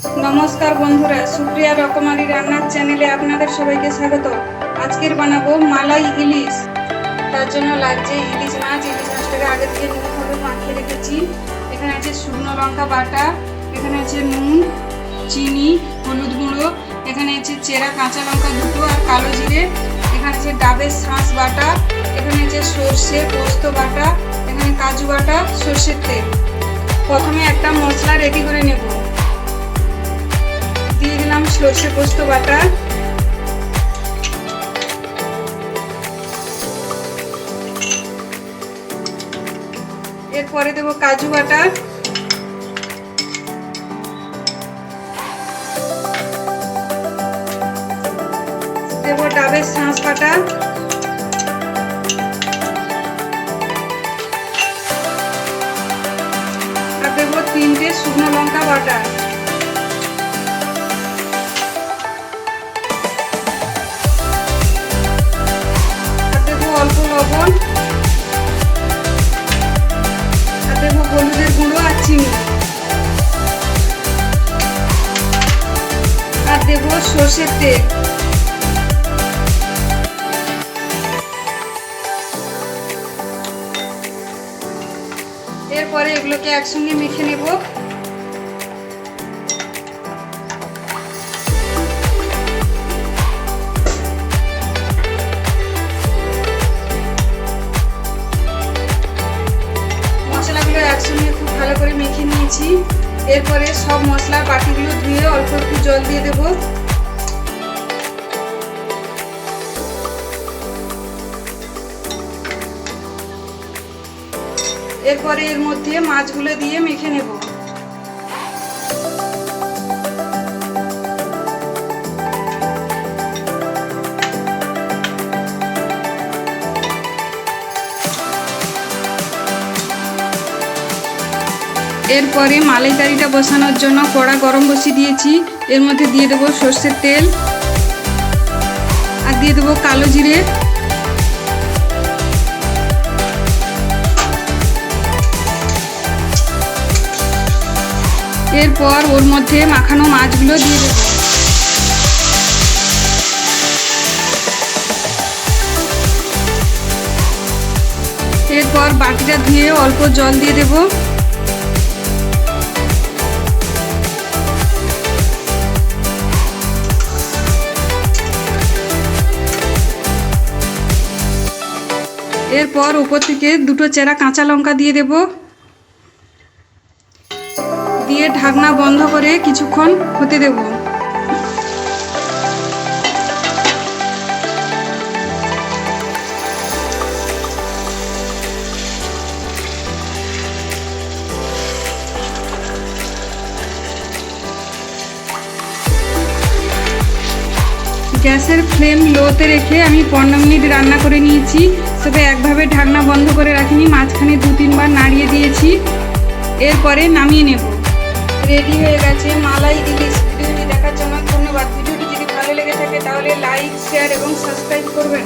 নমস্কার বন্ধুরা, সুপ্রিয়া রকমারি রান্নার চ্যানেলে আপনাদের সবাইকে স্বাগত। আজকের বানাবো মালাই ইলিশ। তার জন্য লাগছে ইলিশ মাছটাকে আগে থেকে নুন হলুদ মাখিয়ে রেখেছি। এখানে আছে শুকনো লঙ্কা বাটা, এখানে আছে নুন, চিনি, হলুদ গুঁড়ো, এখানে আছে চেরা কাঁচা লঙ্কা দুটো আর কালো জিরে, এখানে আছে ডাবের শাঁস বাটা, এখানে আছে সর্ষে পোস্ত বাটা, এখানে কাজু বাটা, সর্ষের তেল। প্রথমে একটা মশলা রেডি করে নেব। দিয়ে দিলাম সর্ষে পোস্ত বাটা, এরপরে দেবো কাজু বাটা, দেবো ডাবের শাঁস বাটা, আর দেবো 3টে শুকনো লঙ্কা বাটা। অল্প লবণ, আর দেবো হলুদের গুঁড়ো আর চিনি, আর দেবো সর্ষের তেল। এরপরে এগুলোকে একসঙ্গে মেখে নেব। মশলাগুলো একসঙ্গে খুব ভালো করে মেখে নিয়েছি। এরপরে সব মশলার বাটিগুলো ধুয়ে অল্প একটু জল দিয়ে দেব। এরপরে এর মধ্যে মাছগুলো দিয়ে মেখে নেব। এরপরে মালাইকারিটা বসানোর জন্য কড়া গরম বসিয়ে দিয়েছি। এর মধ্যে দিয়ে দেবো সর্ষের তেল, আর দিয়ে দেবো কালো জিরে, এরপর ওর মধ্যে মাখানো মাছগুলো দিয়ে দেবো। এরপর বাটিটা ধুয়ে অল্প জল দিয়ে দেবো। এরপর উপর থেকে 2টো চেরা কাঁচা লঙ্কা দিয়ে দেব। দিয়ে ঢাকনা বন্ধ করে কিছুক্ষণ হতে দেব। গ্যাসের ফ্লেম লোতে রেখে আমি 15 মিনিট রান্না করে নিয়েছি। তবে একভাবে ঢাকনা বন্ধ করে রাখিনি, মাঝখানে 2-3 বার নাড়িয়ে দিয়েছি। এরপরে নামিয়ে নেব। রেডি হয়ে গেছে মালাই ইলিশ। ভিডিওটি দেখার জন্য ধন্যবাদ। ভিডিওটি যদি ভালো লেগে থাকে তাহলে লাইক, শেয়ার এবং সাবস্ক্রাইব করবেন।